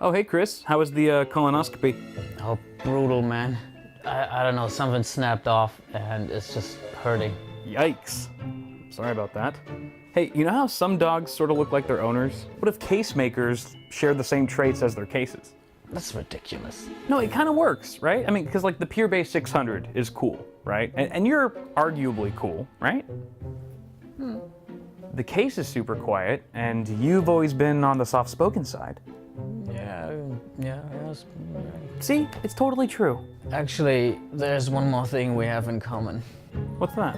Oh, hey, Chris. How was the colonoscopy? Oh, brutal, man. I don't know, something snapped off and it's just hurting. Yikes. Sorry about that. Hey, you know how some dogs sort of look like their owners? What if case makers shared the same traits as their cases? That's ridiculous. No, it kind of works, right? I mean, because like the Pure Base 600 is cool, right? And you're arguably cool, right? The case is super quiet, and you've always been on the soft-spoken side. Yeah. See, it's totally true. Actually, there's one more thing we have in common. What's that?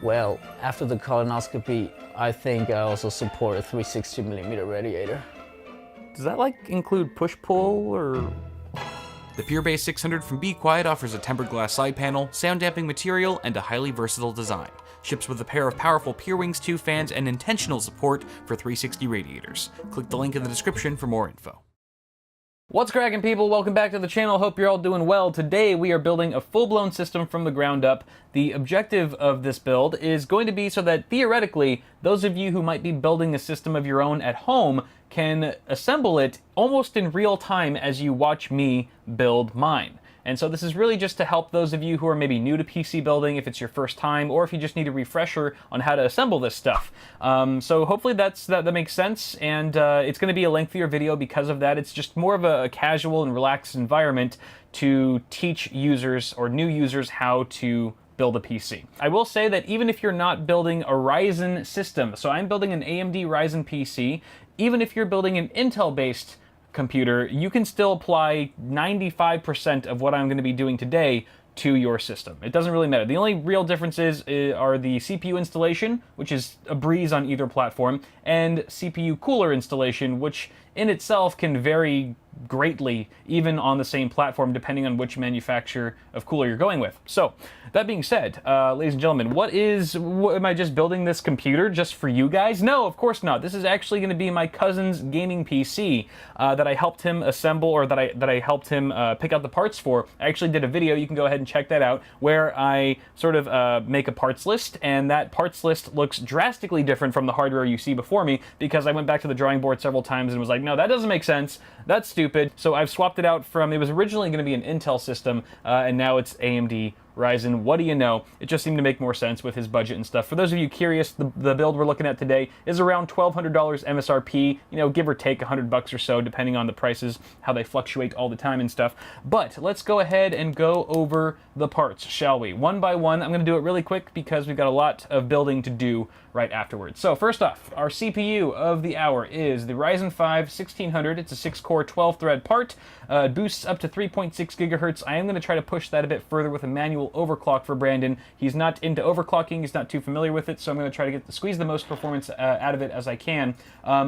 Well, after the colonoscopy, I think I also support a 360mm radiator. Does that like include push-pull or? The Pure Base 600 from Be Quiet offers a tempered glass side panel, sound damping material, and a highly versatile design. Ships with a pair of powerful Pure Wings 2 fans and intentional support for 360 radiators. Click the link in the description for more info. What's cracking, people? Welcome back to the channel. Hope you're all doing well. Today we are building a full-blown system from the ground up. The objective of this build is going to be so that theoretically those of you who might be building a system of your own at home can assemble it almost in real time as you watch me build mine. And so this is really just to help those of you who are maybe new to PC building, if it's your first time, or if you just need a refresher on how to assemble this stuff. So hopefully that makes sense, and it's going to be a lengthier video because of that. It's just more of a casual and relaxed environment to teach users or new users how to build a PC. I will say that even if you're not building a Ryzen system, so I'm building an AMD Ryzen PC, even if you're building an Intel-based computer, you can still apply 95% of what I'm going to be doing today to your system. It doesn't really matter. The only real differences are the CPU installation, which is a breeze on either platform, and CPU cooler installation, which in itself can vary greatly even on the same platform depending on which manufacturer of cooler you're going with. So that being said, ladies and gentlemen, am I just building this computer just for you guys? No, of course not. This is actually going to be my cousin's gaming PC that I helped him assemble, or that I helped him pick out the parts for. I actually did a video, you can go ahead and check that out, where I sort of make a parts list, and that parts list looks drastically different from the hardware you see before me, because I went back to the drawing board several times and was like, no, that doesn't make sense. That's stupid. So I've swapped it out from, it was originally going to be an Intel system, and now it's AMD Ryzen. What do you know? It just seemed to make more sense with his budget and stuff. For those of you curious, the build we're looking at today is around $1,200 MSRP, you know, give or take $100 or so, depending on the prices, how they fluctuate all the time and stuff. But let's go ahead and go over the parts, shall we? One by one. I'm going to do it really quick because we've got a lot of building to do right afterwards. So first off, our CPU of the hour is the Ryzen 5 1600. It's a 6-core, 12-thread part. It boosts up to 3.6 gigahertz. I am going to try to push that a bit further with a manual overclock for Brandon. He's not into overclocking. He's not too familiar with it, so I'm going to try to squeeze the most performance out of it as I can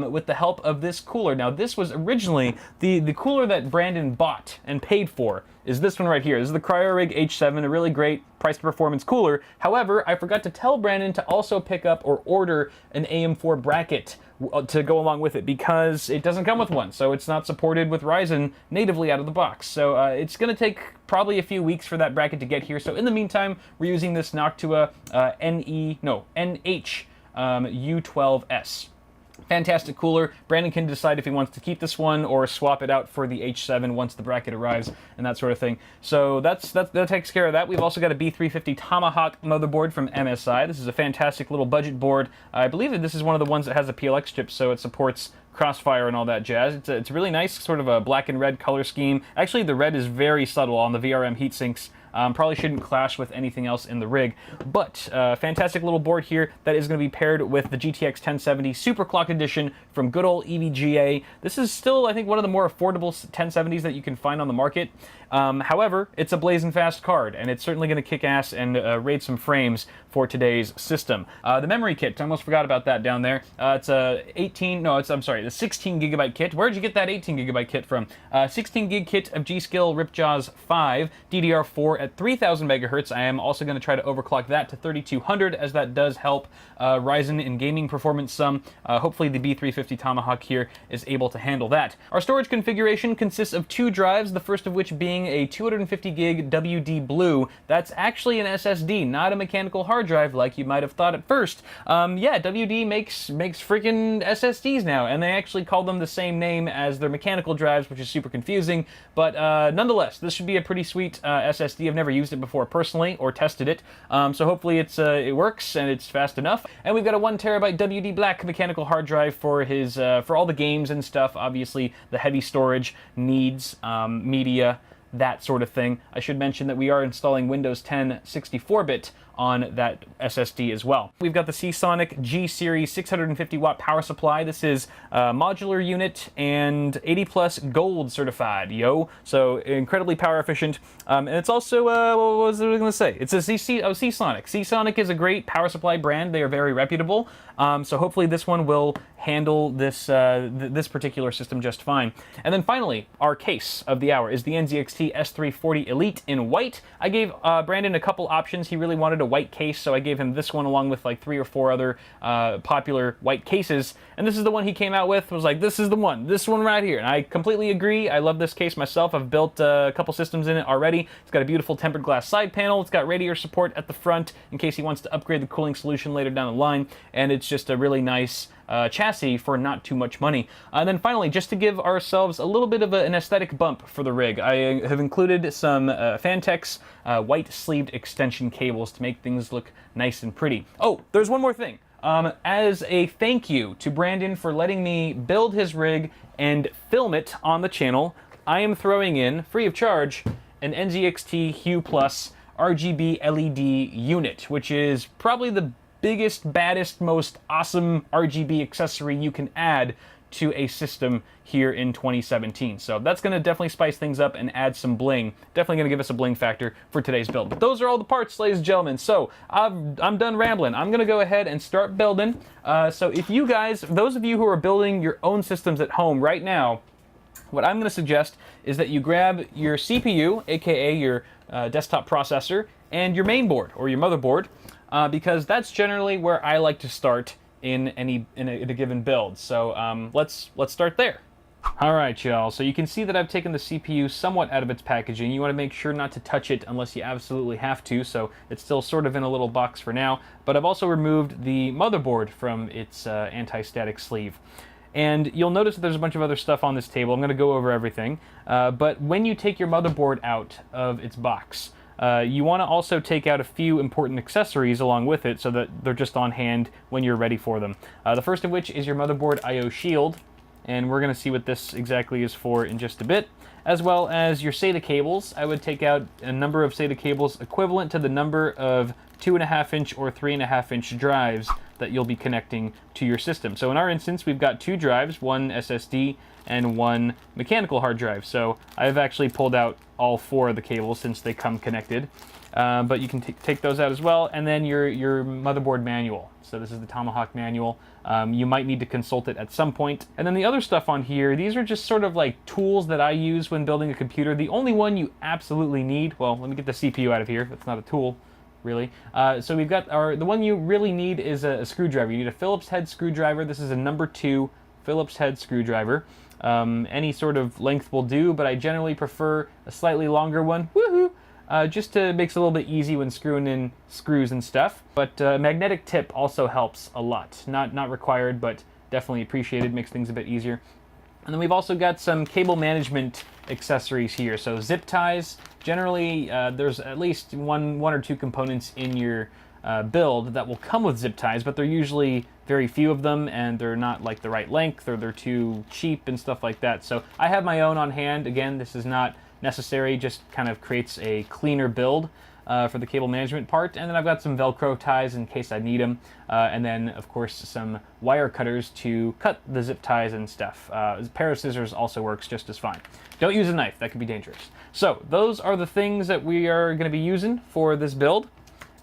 with the help of this cooler. Now, this was originally the cooler that Brandon bought and paid for is this one right here. This is the Cryorig H7, a really great price to performance cooler. However, I forgot to tell Brandon to also pick up or order an AM4 bracket to go along with it, because it doesn't come with one, so it's not supported with Ryzen natively out of the box. So it's going to take probably a few weeks for that bracket to get here. So in the meantime, we're using this Noctua NH U12S. Fantastic cooler. Brandon can decide if he wants to keep this one or swap it out for the H7 once the bracket arrives and that sort of thing. So that takes care of that. We've also got a B350 Tomahawk motherboard from MSI. This is a fantastic little budget board. I believe that this is one of the ones that has a PLX chip, so it supports Crossfire and all that jazz. It's really nice, sort of a black and red color scheme. Actually, the red is very subtle on the VRM heatsinks. Probably shouldn't clash with anything else in the rig, but fantastic little board here that is going to be paired with the GTX 1070 Superclock Edition from good old EVGA. This is still, I think, one of the more affordable 1070s that you can find on the market. However, it's a blazing fast card, and it's certainly going to kick ass and raid some frames for today's system. The memory kit, I almost forgot about that down there. It's a the 16 gigabyte kit. Where'd you get that 18 gigabyte kit from? 16 gig kit of G.Skill Ripjaws 5 DDR4 at 3000 megahertz. I am also going to try to overclock that to 3200, as that does help Ryzen in gaming performance some. Hopefully the B350 Tomahawk here is able to handle that. Our storage configuration consists of 2 drives, the first of which being a 250 gig WD Blue. That's actually an SSD, not a mechanical hard drive like you might have thought at first. Yeah, WD makes freaking SSDs now, and they actually call them the same name as their mechanical drives, which is super confusing, but nonetheless, this should be a pretty sweet SSD. I've never used it before personally, or tested it, so hopefully it works and it's fast enough. And we've got a 1 terabyte WD Black mechanical hard drive for his for all the games and stuff. Obviously, the heavy storage needs media, that sort of thing. I should mention that we are installing Windows 10 64-bit on that SSD as well. We've got the Seasonic G-Series 650 watt power supply. This is a modular unit and 80 plus gold certified, yo. So incredibly power efficient. And it's also, what was I going to say? It's a Seasonic. Seasonic is a great power supply brand. They are very reputable. So hopefully this one will handle this this particular system just fine. And then finally, our case of the hour is the NZXT S340 Elite in white. I gave Brandon a couple options. He really wanted a white case, so I gave him this one along with like 3 or 4 other popular white cases. And this is the one he came out with. Was like, this is the one. This one right here. And I completely agree. I love this case myself. I've built a couple systems in it already. It's got a beautiful tempered glass side panel. It's got radiator support at the front in case he wants to upgrade the cooling solution later down the line. And it's just a really nice chassis for not too much money. And then finally, just to give ourselves a little bit of an aesthetic bump for the rig, I have included some Fantex white sleeved extension cables to make things look nice and pretty. Oh, there's one more thing. As a thank you to Brandon for letting me build his rig and film it on the channel, I am throwing in, free of charge, an NZXT Hue Plus RGB LED unit, which is probably the biggest, baddest, most awesome RGB accessory you can add to a system here in 2017. So that's going to definitely spice things up and add some bling. Definitely going to give us a bling factor for today's build. But those are all the parts, ladies and gentlemen. So I'm done rambling. I'm going to go ahead and start building. So if you guys, those of you who are building your own systems at home right now, what I'm going to suggest is that you grab your CPU, aka your desktop processor, and your main board or your motherboard, because that's generally where I like to start in a given build. So let's start there. All right, y'all. So you can see that I've taken the CPU somewhat out of its packaging. You want to make sure not to touch it unless you absolutely have to. So it's still sort of in a little box for now. But I've also removed the motherboard from its anti-static sleeve. And you'll notice that there's a bunch of other stuff on this table. I'm going to go over everything. But when you take your motherboard out of its box, you want to also take out a few important accessories along with it so that they're just on hand when you're ready for them. The first of which is your motherboard I/O shield, and we're going to see what this exactly is for in just a bit, as well as your SATA cables. I would take out a number of SATA cables equivalent to the number of 2.5-inch or 3.5-inch drives that you'll be connecting to your system. So in our instance, we've got 2 drives, 1 SSD and 1 mechanical hard drive. So I've actually pulled out all 4 of the cables since they come connected. But you can take those out as well. And then your motherboard manual. So this is the Tomahawk manual. You might need to consult it at some point. And then the other stuff on here, these are just sort of like tools that I use when building a computer. The only one you absolutely need, well, let me get the CPU out of here. That's not a tool, really. So we've got the one you really need is a screwdriver. You need a Phillips head screwdriver. This is a number 2 Phillips head screwdriver. Any sort of length will do, but I generally prefer a slightly longer one. Woohoo! Just makes it a little bit easy when screwing in screws and stuff. But magnetic tip also helps a lot. Not required, but definitely appreciated. Makes things a bit easier. And then we've also got some cable management accessories here. So zip ties. Generally, there's at least one or 2 components in your build that will come with zip ties, but they're usually very few of them, and they're not like the right length, or they're too cheap and stuff like that. So I have my own on hand. Again, this is not necessary, just kind of creates a cleaner build for the cable management part. And then I've got some Velcro ties in case I need them. And then, of course, some wire cutters to cut the zip ties and stuff. A pair of scissors also works just as fine. Don't use a knife, that could be dangerous. So those are the things that we are going to be using for this build.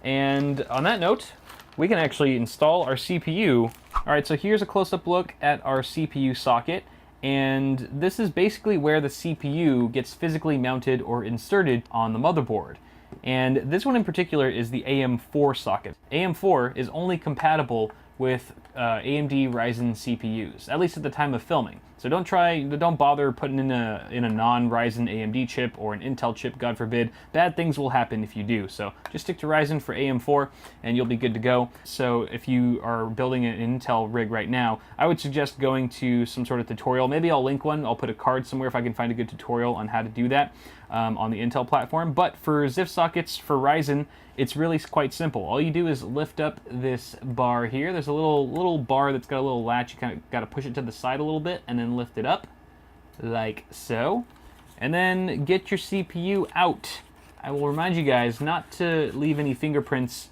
And on that note, we can actually install our CPU. All right, so here's a close-up look at our CPU socket. And this is basically where the CPU gets physically mounted or inserted on the motherboard. And this one in particular is the AM4 socket. AM4 is only compatible with AMD Ryzen CPUs, at least at the time of filming. So don't bother putting in a non-Ryzen AMD chip or an Intel chip, God forbid. Bad things will happen if you do. So just stick to Ryzen for AM4 and you'll be good to go. So if you are building an Intel rig right now, I would suggest going to some sort of tutorial. Maybe I'll link one. I'll put a card somewhere if I can find a good tutorial on how to do that on the Intel platform. But for ZIF sockets for Ryzen, it's really quite simple. All you do is lift up this bar here. There's a little bar that's got a little latch. You kind of got to push it to the side a little bit and then lift it up like so. And then get your CPU out. I will remind you guys not to leave any fingerprints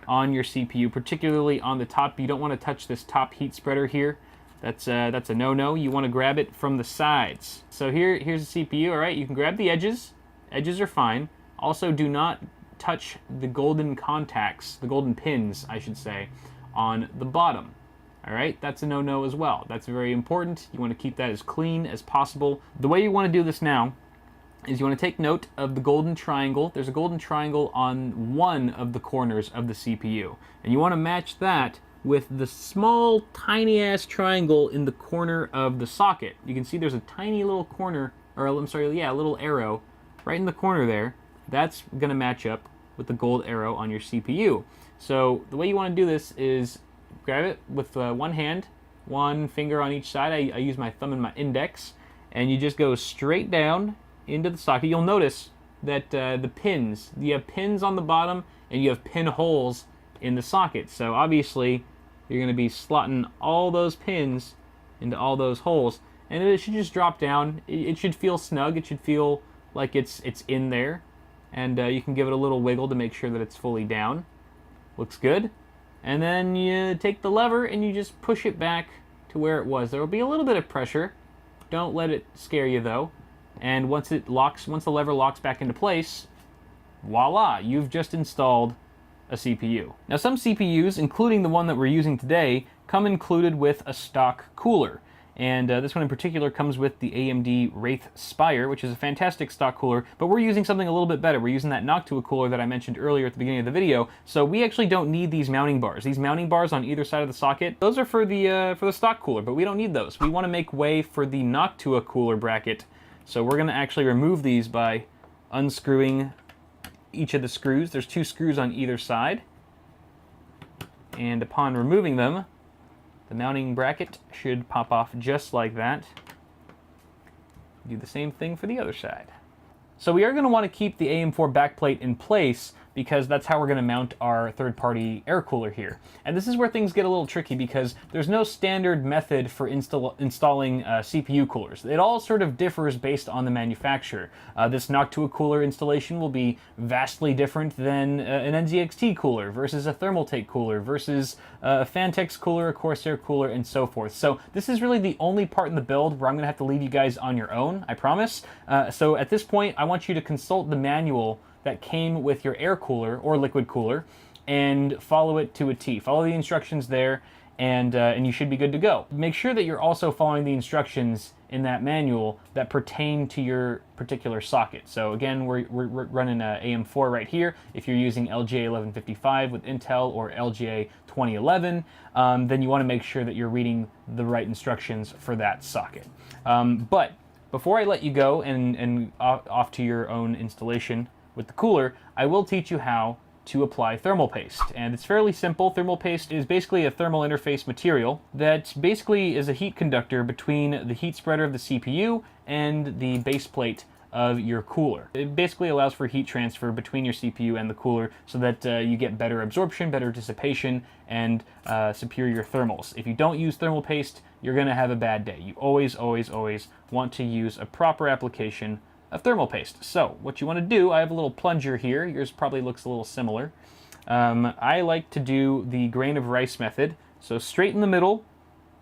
on your CPU, particularly on the top. You don't want to touch this top heat spreader here. That's a no-no. You want to grab it from the sides. So here's the CPU, all right? You can grab the edges. Edges are fine. Also, do not touch the golden contacts, the golden pins, I should say, on the bottom. All right, that's a no-no as well. That's very important. You want to keep that as clean as possible. The way you want to do this now is you want to take note of the golden triangle. There's a golden triangle on one of the corners of the CPU. And you want to match that with the small, tiny-ass triangle in the corner of the socket. You can see there's a tiny little corner, or I'm sorry, yeah, a little arrow right in the corner there. That's going to match up with the gold arrow on your CPU. So the way you want to do this is grab it with one hand, one finger on each side. I use my thumb and my index, and you just go straight down into the socket. You'll notice that the pins, you have pins on the bottom and you have pin holes in the socket. So obviously you're going to be slotting all those pins into all those holes, and it should just drop down. It should feel snug. It should feel like it's in there. And you can give it a little wiggle to make sure that it's fully down. Looks good. And then you take the lever and you just push it back to where it was. There will be a little bit of pressure. Don't let it scare you though. And once the lever locks back into place, voila, you've just installed a CPU. Now some CPUs, including the one that we're using today, come included with a stock cooler. And this one in particular comes with the AMD Wraith Spire, which is a fantastic stock cooler, but we're using something a little bit better. We're using that Noctua cooler that I mentioned earlier at the beginning of the video, so we actually don't need these mounting bars. These mounting bars on either side of the socket, those are for the stock cooler, but we don't need those. We want to make way for the Noctua cooler bracket, so we're going to actually remove these by unscrewing each of the screws. There's 2 screws on either side, and upon removing them, the mounting bracket should pop off just like that. Do the same thing for the other side. So we are going to want to keep the AM4 backplate in place because that's how we're going to mount our third-party air cooler here. And this is where things get a little tricky because there's no standard method for installing CPU coolers. It all sort of differs based on the manufacturer. This Noctua cooler installation will be vastly different than an NZXT cooler versus a Thermaltake cooler versus a Phanteks cooler, a Corsair cooler, and so forth. So this is really the only part in the build where I'm going to have to leave you guys on your own, I promise. So at this point, I want you to consult the manual that came with your air cooler or liquid cooler and follow it to a T. Follow the instructions there and you should be good to go. Make sure that you're also following the instructions in that manual that pertain to your particular socket. So again, we're running a AM4 right here. If you're using LGA 1155 with Intel or LGA 2011, then you want to make sure that you're reading the right instructions for that socket. But before I let you go and off to your own installation with the cooler, I will teach you how to apply thermal paste. And it's fairly simple. Thermal paste is basically a thermal interface material that basically is a heat conductor between the heat spreader of the CPU and the base plate of your cooler. It basically allows for heat transfer between your CPU and the cooler so that you get better absorption, better dissipation, and superior thermals. If you don't use thermal paste, you're going to have a bad day. You always, always, always want to use a proper application of thermal paste. So what you want to do, I have a little plunger here. Yours probably looks a little similar. I like to do the grain of rice method. So straight in the middle,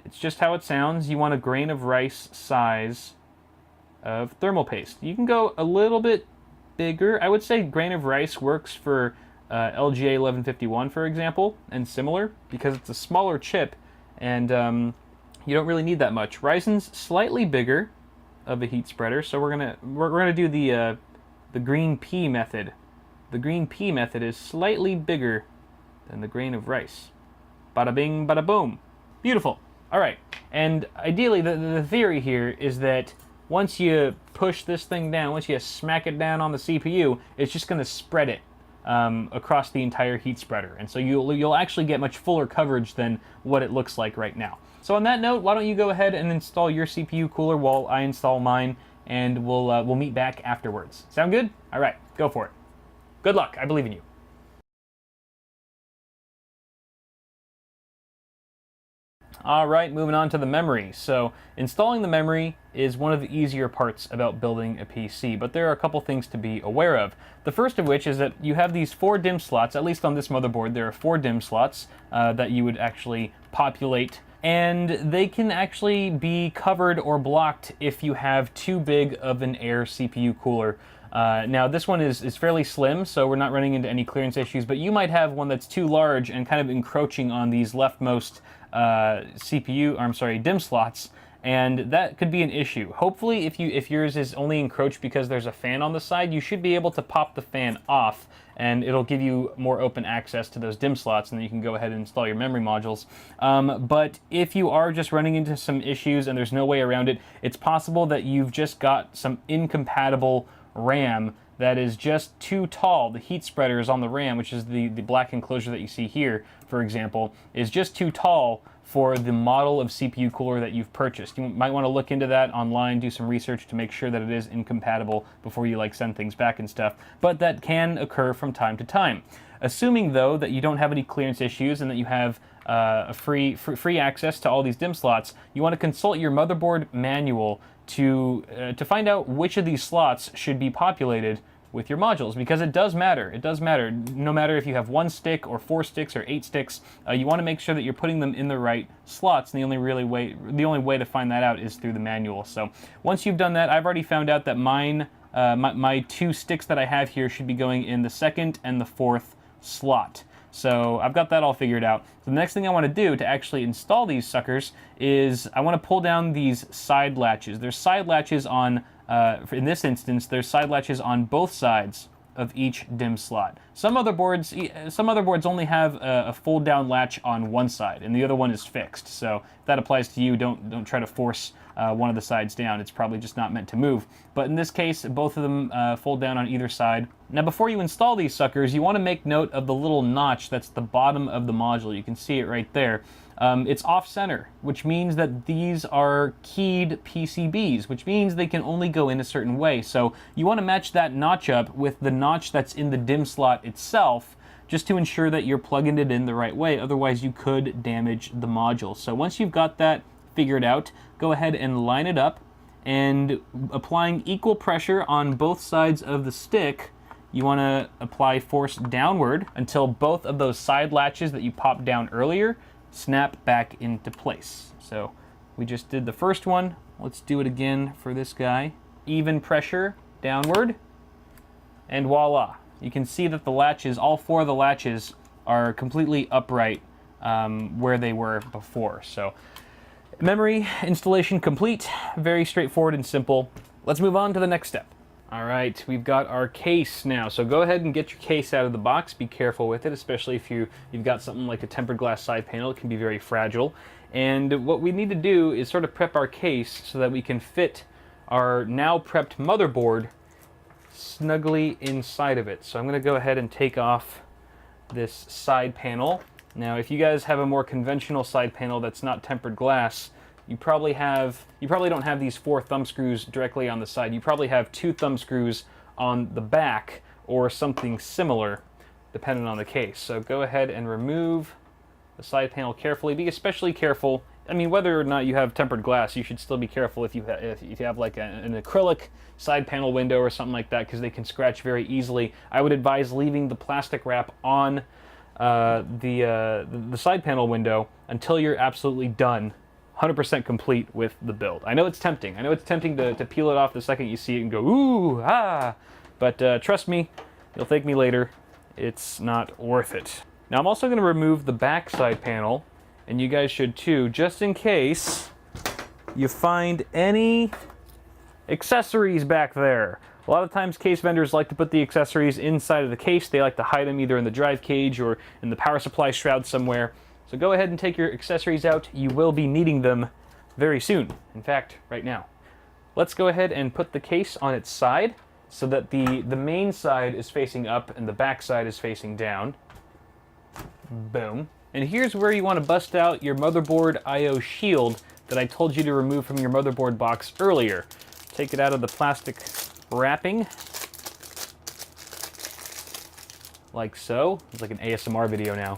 it's just how it sounds. You want a grain of rice size of thermal paste. You can go a little bit bigger. I would say grain of rice works for LGA 1151, for example, and similar, because it's a smaller chip and you don't really need that much. Ryzen's slightly bigger of a heat spreader, so we're gonna do the green pea method the green pea method is slightly bigger than the grain of rice. Bada bing, bada boom. Beautiful. All right, and ideally the theory here is that once you push this thing down, once you smack it down on the CPU, it's just going to spread it across the entire heat spreader. And so you'll actually get much fuller coverage than what it looks like right now. So on that note, why don't you go ahead and install your CPU cooler while I install mine, and we'll meet back afterwards. Sound good? All right, go for it. Good luck. I believe in you. All right, moving on to the memory. So installing the memory is one of the easier parts about building a PC, but there are a couple things to be aware of. The first of which is that you have these 4 DIMM slots. At least on this motherboard, there are 4 DIMM slots that you would actually populate, and they can actually be covered or blocked if you have too big of an air CPU cooler. Now this one is fairly slim, so we're not running into any clearance issues, but you might have one that's too large and kind of encroaching on these leftmost DIMM slots, and that could be an issue. Hopefully, if yours is only encroached because there's a fan on the side, you should be able to pop the fan off, and it'll give you more open access to those DIMM slots, and then you can go ahead and install your memory modules. But if you are just running into some issues and there's no way around it, it's possible that you've just got some incompatible RAM that is just too tall. The heat spreaders on the RAM, which is the black enclosure that you see here, for example, is just too tall for the model of CPU cooler that you've purchased. You might want to look into that online, do some research to make sure that it is incompatible before you send things back and stuff, but that can occur from time to time. Assuming though that you don't have any clearance issues and that you have a free access to all these DIMM slots, you want to consult your motherboard manual to find out which of these slots should be populated with your modules, because it does matter. It does matter. No matter if you have 1 stick or 4 sticks or 8 sticks, you want to make sure that you're putting them in the right slots. And the only way to find that out is through the manual. So once you've done that, I've already found out that my 2 sticks that I have here should be going in the 2nd and the 4th slot. So I've got that all figured out. So the next thing I want to do to actually install these suckers is I want to pull down these side latches. There's side latches on, in this instance, there's side latches on both sides of each DIMM slot. Some motherboards only have a fold down latch on one side and the other one is fixed. So if that applies to you, don't try to force one of the sides down. It's probably just not meant to move. But in this case, both of them fold down on either side. Now before you install these suckers, you want to make note of the little notch that's the bottom of the module. You can see it right there. It's off-center, which means that these are keyed PCBs, which means they can only go in a certain way. So you want to match that notch up with the notch that's in the DIMM slot itself, just to ensure that you're plugging it in the right way. Otherwise, you could damage the module. So once you've got that figured out, go ahead and line it up, and applying equal pressure on both sides of the stick, you want to apply force downward until both of those side latches that you popped down earlier snap back into place. So we just did the first one. Let's do it again for this guy. Even pressure downward, and voila. You can see that the latches, all 4 of the latches, are completely upright where they were before. So memory installation complete. Very straightforward and simple. Let's move on to the next step. All right, we've got our case now. So go ahead and get your case out of the box. Be careful with it, especially if you've got something like a tempered glass side panel. It can be very fragile. And what we need to do is sort of prep our case so that we can fit our now prepped motherboard snugly inside of it. So I'm going to go ahead and take off this side panel. Now, if you guys have a more conventional side panel that's not tempered glass, you probably don't have these 4 thumb screws directly on the side. You probably have 2 thumb screws on the back or something similar, depending on the case. So go ahead and remove the side panel carefully. Be especially careful. I mean, whether or not you have tempered glass, you should still be careful if you have like an acrylic side panel window or something like that, because they can scratch very easily. I would advise leaving the plastic wrap on the side panel window until you're absolutely done, 100% complete with the build. I know it's tempting. I know it's tempting to peel it off the second you see it and go, ooh, ah, but trust me, you'll thank me later. It's not worth it. Now I'm also going to remove the back side panel, and you guys should too, just in case you find any accessories back there. A lot of times case vendors like to put the accessories inside of the case. They like to hide them either in the drive cage or in the power supply shroud somewhere. So go ahead and take your accessories out. You will be needing them very soon. In fact, right now. Let's go ahead and put the case on its side so that the main side is facing up and the back side is facing down. Boom. And here's where you want to bust out your motherboard I/O shield that I told you to remove from your motherboard box earlier. Take it out of the plastic wrapping, like so. It's like an ASMR video now.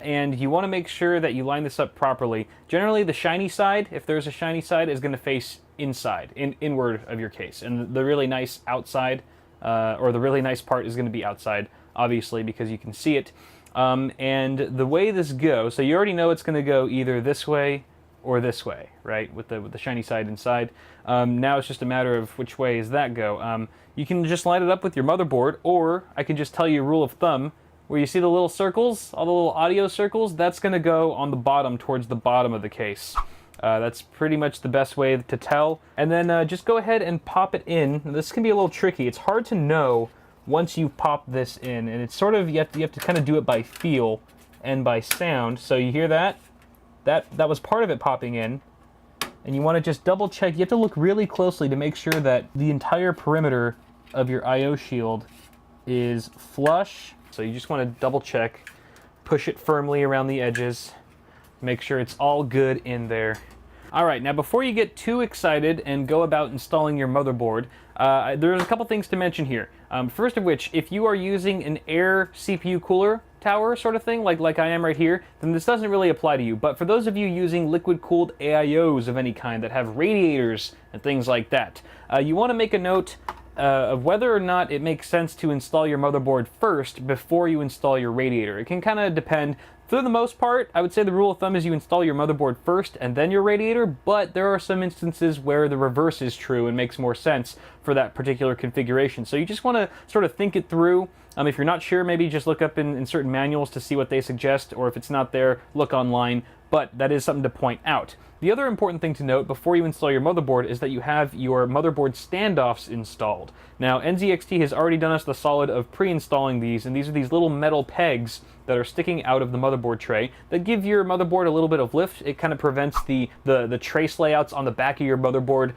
And you want to make sure that you line this up properly. Generally, the shiny side, if there's a shiny side, is going to face inside, inward of your case. And the really nice outside, or the really nice part is going to be outside, obviously, because you can see it. And the way this goes, so you already know it's going to go either this way or this way, right? With the shiny side inside. Now it's just a matter of which way does that go. You can just line it up with your motherboard, or I can just tell you a rule of thumb, where you see the little circles, all the little audio circles, that's going to go on the bottom, towards the bottom of the case. That's pretty much the best way to tell. And then just go ahead and pop it in. This can be a little tricky. It's hard to know once you pop this in, and it's sort of, you have to kind of do it by feel and by sound. So you hear that? That was part of it popping in. And you want to just double check. You have to look really closely to make sure that the entire perimeter of your I/O shield is flush. So you just want to double check, push it firmly around the edges, make sure it's all good in there. All right, now before you get too excited and go about installing your motherboard, there's a couple things to mention here. First of which, if you are using an air CPU cooler tower sort of thing, like I am right here, then this doesn't really apply to you. But for those of you using liquid-cooled AIOs of any kind that have radiators and things like that, you want to make a note of whether or not it makes sense to install your motherboard first before you install your radiator. It can kind of depend. For the most part, I would say the rule of thumb is you install your motherboard first and then your radiator, but there are some instances where the reverse is true and makes more sense for that particular configuration. So you just want to sort of think it through. If you're not sure, maybe just look up in certain manuals to see what they suggest, or if it's not there, look online, but that is something to point out. The other important thing to note before you install your motherboard is that you have your motherboard standoffs installed. Now, NZXT has already done us the solid of pre-installing these, and these are these little metal pegs that are sticking out of the motherboard tray that give your motherboard a little bit of lift. It kind of prevents the trace layouts on the back of your motherboard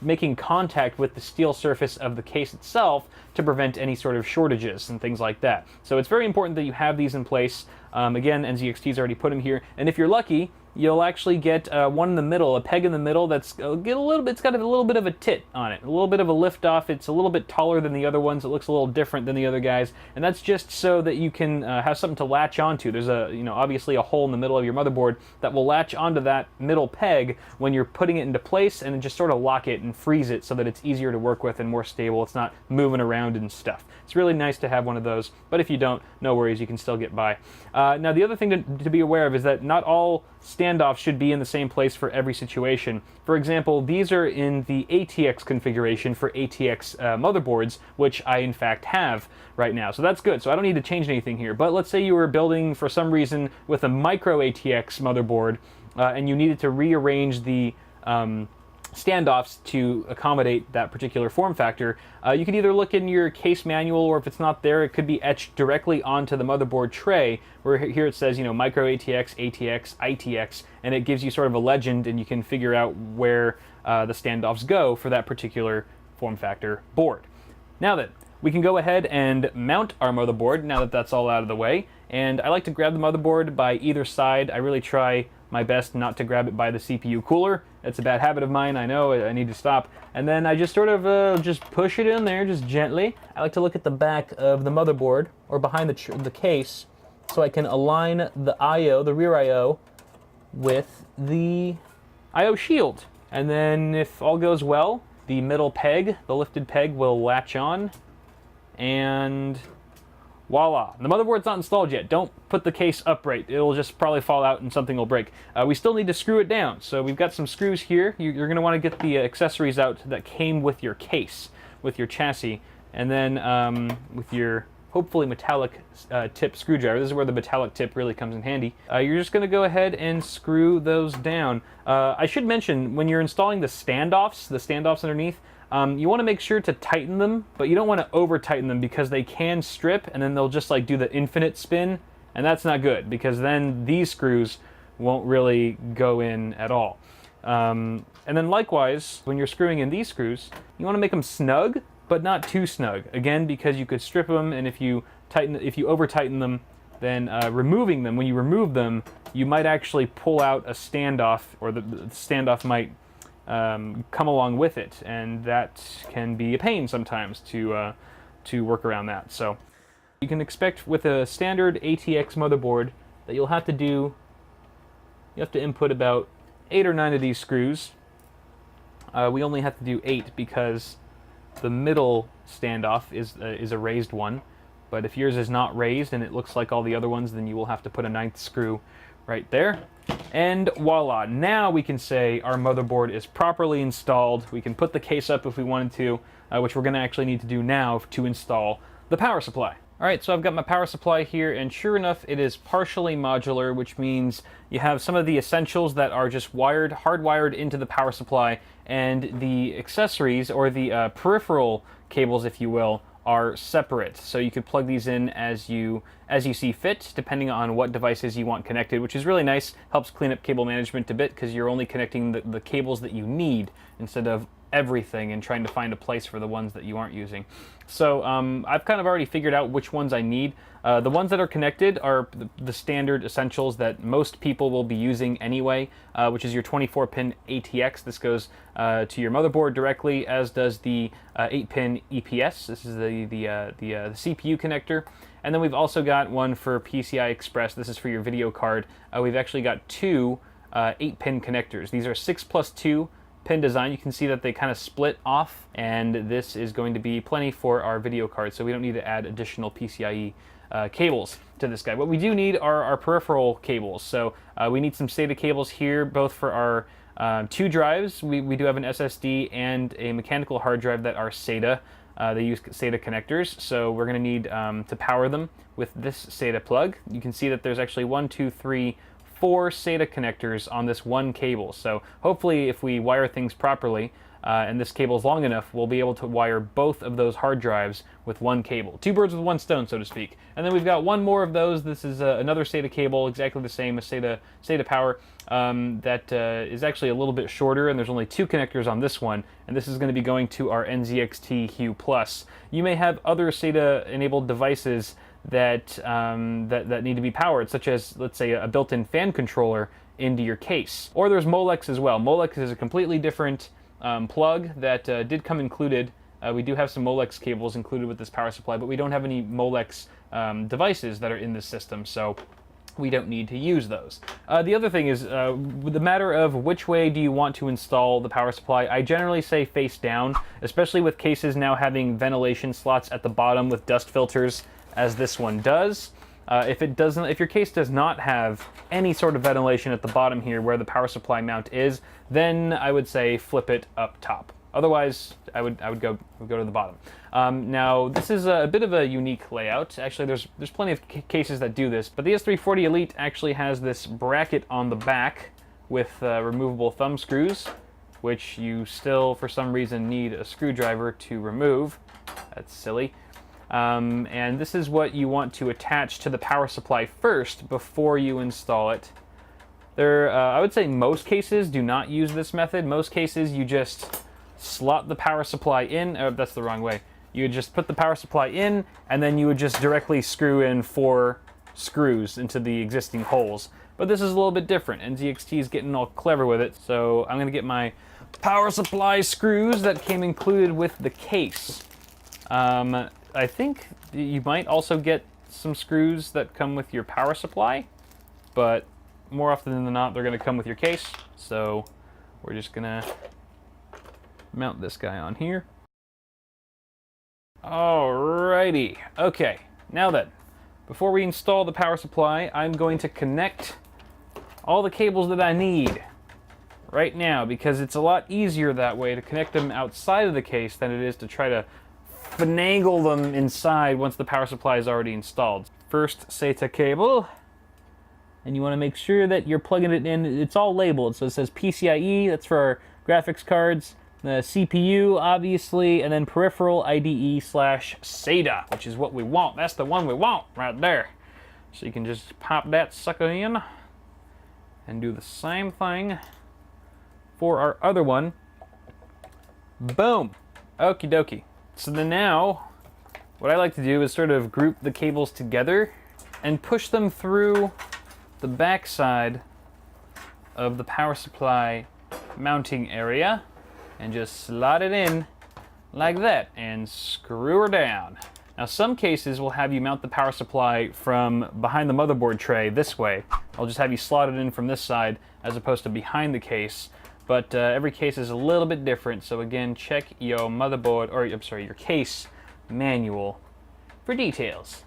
making contact with the steel surface of the case itself to prevent any sort of shortages and things like that. So it's very important that you have these in place. Again, NZXT's already put them here, and if you're lucky, you'll actually get one in the middle, a peg in the middle that's it's got a little bit of a tit on it, a little bit of a lift off. It's a little bit taller than the other ones. It looks a little different than the other guys, and that's just so that you can have something to latch onto. There's obviously a hole in the middle of your motherboard that will latch onto that middle peg when you're putting it into place, and then just sort of lock it and freeze it so that it's easier to work with and more stable. It's not moving around and stuff. It's really nice to have one of those, but if you don't, no worries, you can still get by. Now, the other thing to be aware of is that not all standoffs should be in the same place for every situation. For example, these are in the ATX configuration for ATX motherboards, which I in fact have right now. So that's good. So I don't need to change anything here. But let's say you were building for some reason with a micro ATX motherboard and you needed to rearrange the standoffs to accommodate that particular form factor. You can either look in your case manual, or if it's not there, it could be etched directly onto the motherboard tray, where here it says, micro ATX, ATX, ITX, and it gives you sort of a legend, and you can figure out where the standoffs go for that particular form factor board. Now then, we can go ahead and mount our motherboard now that that's all out of the way, and I like to grab the motherboard by either side. I really try my best not to grab it by the CPU cooler. It's a bad habit of mine, I know, I need to stop. And then I just sort of just push it in there, just gently. I like to look at the back of the motherboard, or behind the case, so I can align the I/O, the rear I/O, with the I/O shield. And then if all goes well, the middle peg, the lifted peg, will latch on, and voila. The motherboard's not installed yet. Don't put the case upright. It'll just probably fall out and something will break. We still need to screw it down. So we've got some screws here. You're going to want to get the accessories out that came with your case, with your chassis. And then with your hopefully metallic tip screwdriver. This is where the metallic tip really comes in handy. You're just going to go ahead and screw those down. I should mention, when you're installing the standoffs underneath, you want to make sure to tighten them, but you don't want to over tighten them because they can strip and then they'll just like do the infinite spin, and that's not good because then these screws won't really go in at all. And then likewise, when you're screwing in these screws, you want to make them snug, but not too snug. Again, because you could strip them, and if you over tighten them, then removing them, when you remove them, you might actually pull out a standoff, or the standoff might come along with it, and that can be a pain sometimes to work around that. So you can expect with a standard ATX motherboard that you have to input about 8 or 9 of these screws. We only have to do 8 because the middle standoff is a raised one, but if yours is not raised and it looks like all the other ones, then you will have to put a 9th screw right there. And voila, now we can say our motherboard is properly installed. We can put the case up if we wanted to, which we're going to actually need to do now to install the power supply. Alright, so I've got my power supply here, and sure enough, it is partially modular, which means you have some of the essentials that are just hardwired into the power supply, and the accessories, or the peripheral cables, if you will, are separate. So you could plug these in as you see fit, depending on what devices you want connected, which is really nice. Helps clean up cable management a bit, because you're only connecting the cables that you need, instead of everything and trying to find a place for the ones that you aren't using. So I've kind of already figured out which ones I need. The ones that are connected are the standard essentials that most people will be using anyway, which is your 24-pin ATX. This goes to your motherboard directly, as does the 8-pin EPS. This is the CPU connector. And then we've also got one for PCI Express. This is for your video card. We've actually got 2 8-pin connectors. These are 6+2 pin design. You can see that they kind of split off, and this is going to be plenty for our video card, so we don't need to add additional PCIe cables to this guy. What we do need are our peripheral cables. So we need some SATA cables here, both for our 2 drives. We do have an SSD and a mechanical hard drive that are SATA. They use SATA connectors, so we're going to need to power them with this SATA plug. You can see that there's actually 1, 2, 3, 4 SATA connectors on this one cable. So hopefully, if we wire things properly, and this cable is long enough, we'll be able to wire both of those hard drives with one cable. 2 birds with 1 stone, so to speak. And then we've got one more of those. This is another SATA cable, exactly the same as SATA power, that is actually a little bit shorter, and there's only 2 connectors on this one, and this is going to be going to our NZXT Hue Plus. You may have other SATA-enabled devices that need to be powered, such as, let's say, a built-in fan controller into your case. Or there's Molex as well. Molex is a completely different plug that did come included. We do have some Molex cables included with this power supply, but we don't have any Molex devices that are in this system, so we don't need to use those. The other thing is, with the matter of which way do you want to install the power supply, I generally say face down, especially with cases now having ventilation slots at the bottom with dust filters, as this one does. If your case does not have any sort of ventilation at the bottom here where the power supply mount is, then I would say flip it up top. Otherwise, I would go to the bottom. Now, this is a bit of a unique layout. Actually, there's plenty of cases that do this, but the S340 Elite actually has this bracket on the back with removable thumb screws, which you still, for some reason, need a screwdriver to remove. That's silly. And this is what you want to attach to the power supply first before you install it. I would say most cases do not use this method. Most cases you just slot the power supply in. Oh, that's the wrong way. You would just put the power supply in, and then you would just directly screw in 4 screws into the existing holes. But this is a little bit different. NZXT is getting all clever with it, so I'm going to get my power supply screws that came included with the case. I think you might also get some screws that come with your power supply, but more often than not, they're going to come with your case. So we're just going to mount this guy on here. Alrighty. Okay, now then, before we install the power supply, I'm going to connect all the cables that I need right now, because it's a lot easier that way to connect them outside of the case than it is to try to finagle them inside once the power supply is already installed. First SATA cable, and you want to make sure that you're plugging it in. It's all labeled, so it says PCIe, that's for our graphics cards, the CPU, obviously, and then peripheral IDE/SATA, which is what we want. That's the one we want right there. So you can just pop that sucker in and do the same thing for our other one. Boom. Okie dokie. So then now, what I like to do is sort of group the cables together and push them through the backside of the power supply mounting area and just slide it in like that and screw her down. Now some cases will have you mount the power supply from behind the motherboard tray this way. I'll just have you slot it in from this side as opposed to behind the case. But every case is a little bit different, so again, check your motherboard, or I'm sorry, your case manual for details.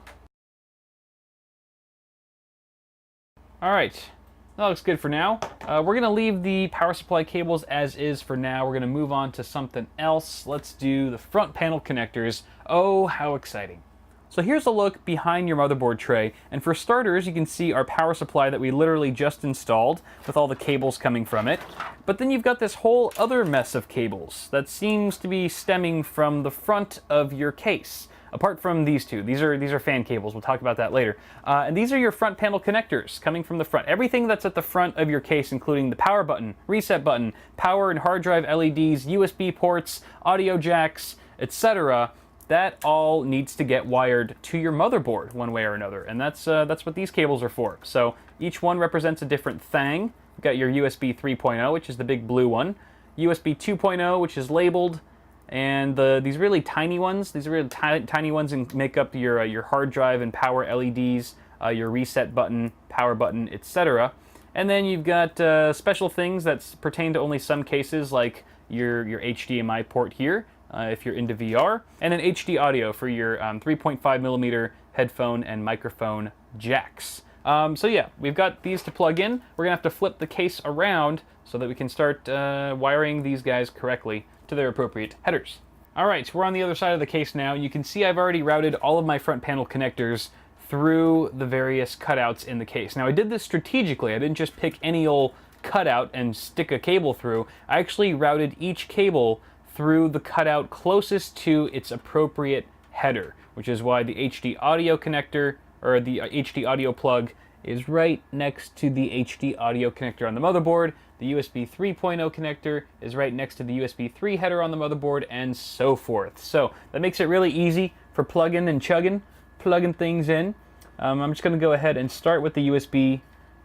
All right, that looks good for now. We're gonna leave the power supply cables as is for now. We're gonna move on to something else. Let's do the front panel connectors. Oh, how exciting. So here's a look behind your motherboard tray, and for starters you can see our power supply that we literally just installed with all the cables coming from it. But then you've got this whole other mess of cables that seems to be stemming from the front of your case. Apart from these two, these are fan cables, we'll talk about that later. And these are your front panel connectors coming from the front. Everything that's at the front of your case, including the power button, reset button, power and hard drive LEDs, USB ports, audio jacks, etc., that all needs to get wired to your motherboard one way or another, and that's what these cables are for. So each one represents a different thing. You've got your USB 3.0, which is the big blue one, USB 2.0, which is labeled, and these really tiny ones, these are really tiny ones and make up your hard drive and power LEDs, your reset button, power button, etc. And then you've got special things that pertain to only some cases, like your HDMI port here, if you're into VR, and an HD audio for your 3.5 millimeter headphone and microphone jacks. So yeah, we've got these to plug in. We're gonna have to flip the case around so that we can start wiring these guys correctly to their appropriate headers. All right, so we're on the other side of the case now. You can see I've already routed all of my front panel connectors through the various cutouts in the case. Now I did this strategically. I didn't just pick any old cutout and stick a cable through. I actually routed each cable through the cutout closest to its appropriate header, which is why the HD audio connector, or the HD audio plug, is right next to the HD audio connector on the motherboard. The USB 3.0 connector is right next to the USB 3 header on the motherboard, and so forth. So that makes it really easy for plugging and chugging, plugging things in. I'm just gonna go ahead and start with the USB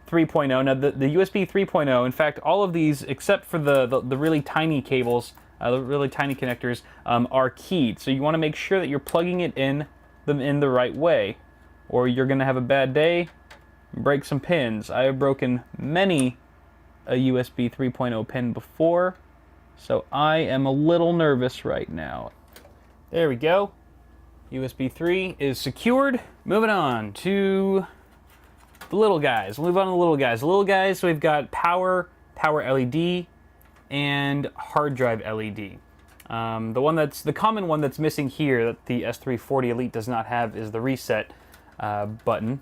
3.0. Now the USB 3.0, in fact, all of these, except for the really tiny cables, the really tiny connectors, are keyed. So you want to make sure that you're plugging it in the right way, or you're going to have a bad day, break some pins. I have broken many a USB 3.0 pin before, so I am a little nervous right now. There we go. USB 3 is secured. Moving on to the little guys. We'll move on to the little guys. The little guys, so we've got power LED, and hard drive LED. The common one that's missing here that the S340 Elite does not have is the reset button,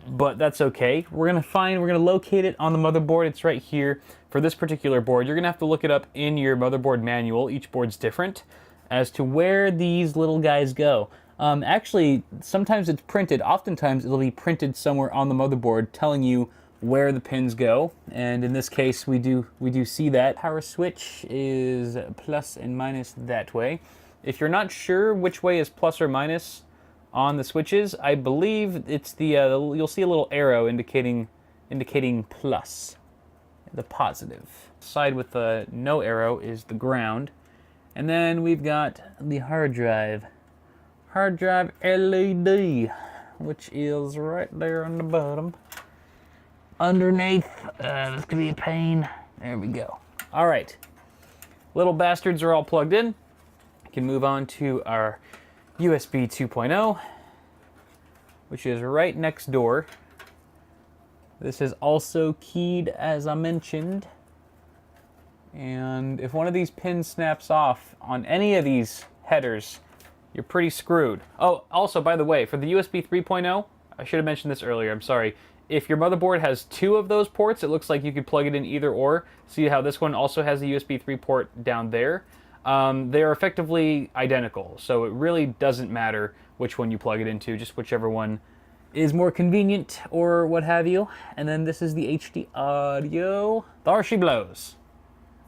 but that's okay. We're gonna locate it on the motherboard. It's right here. For this particular board, you're gonna have to look it up in your motherboard manual. Each board's different as to where these little guys go. Actually, sometimes it's printed. Oftentimes it'll be printed somewhere on the motherboard telling you where the pins go, and in this case we do see that. Power switch is plus and minus that way. If you're not sure which way is plus or minus on the switches, I believe it's you'll see a little arrow indicating plus, the positive. Side with the no arrow is the ground, and then we've got the hard drive LED, which is right there on the bottom. Underneath, this could be a pain. There we go. All right, little bastards are all plugged in. We can move on to our USB 2.0, which is right next door. This is also keyed, as I mentioned. And if one of these pins snaps off on any of these headers, you're pretty screwed. Oh, also, by the way, for the USB 3.0, I should have mentioned this earlier, I'm sorry. If your motherboard has 2 of those ports, it looks like you could plug it in either or. See how this one also has a USB 3 port down there? They are effectively identical, so it really doesn't matter which one you plug it into, just whichever one is more convenient or what have you. And then this is the HD audio. There she blows.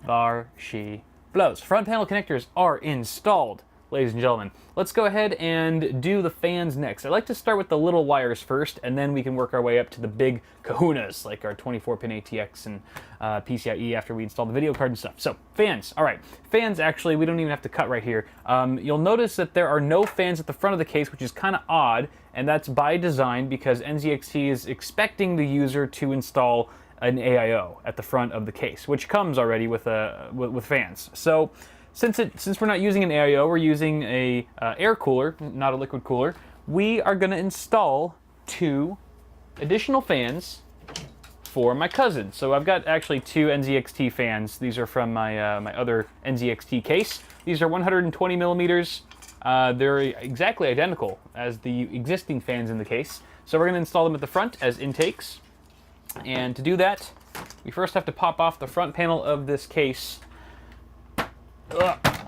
There she blows. Front panel connectors are installed, ladies and gentlemen. Let's go ahead and do the fans next. I like to start with the little wires first, and then we can work our way up to the big kahunas, like our 24-pin ATX and PCIe after we install the video card and stuff. So, fans. All right. Fans, actually, we don't even have to cut right here. You'll notice that there are no fans at the front of the case, which is kind of odd, and that's by design because NZXT is expecting the user to install an AIO at the front of the case, which comes already with fans. So, since we're not using an AIO, we're using a air cooler, not a liquid cooler, we are going to install 2 additional fans for my cousin. So I've got actually 2 NZXT fans. These are from my my other NZXT case. These are 120 millimeters. They're exactly identical as the existing fans in the case. So we're going to install them at the front as intakes. And to do that, we first have to pop off the front panel of this case.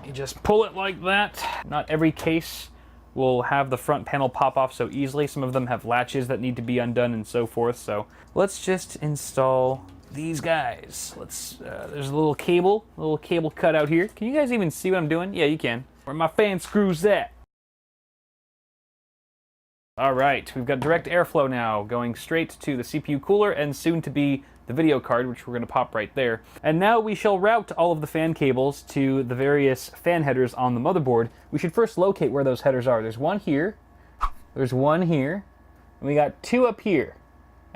You just pull it like that. Not every case will have the front panel pop off so easily. Some of them have latches that need to be undone and so forth. So let's just install these guys. There's a little cable cut out here. Can you guys even see what I'm doing? Yeah, you can. Where my fan screws at. All right, we've got direct airflow now going straight to the CPU cooler and soon to be the video card, which we're going to pop right there. And now we shall route all of the fan cables to the various fan headers on the motherboard. We should first locate where those headers are. There's one here, there's one here, and we got 2 up here.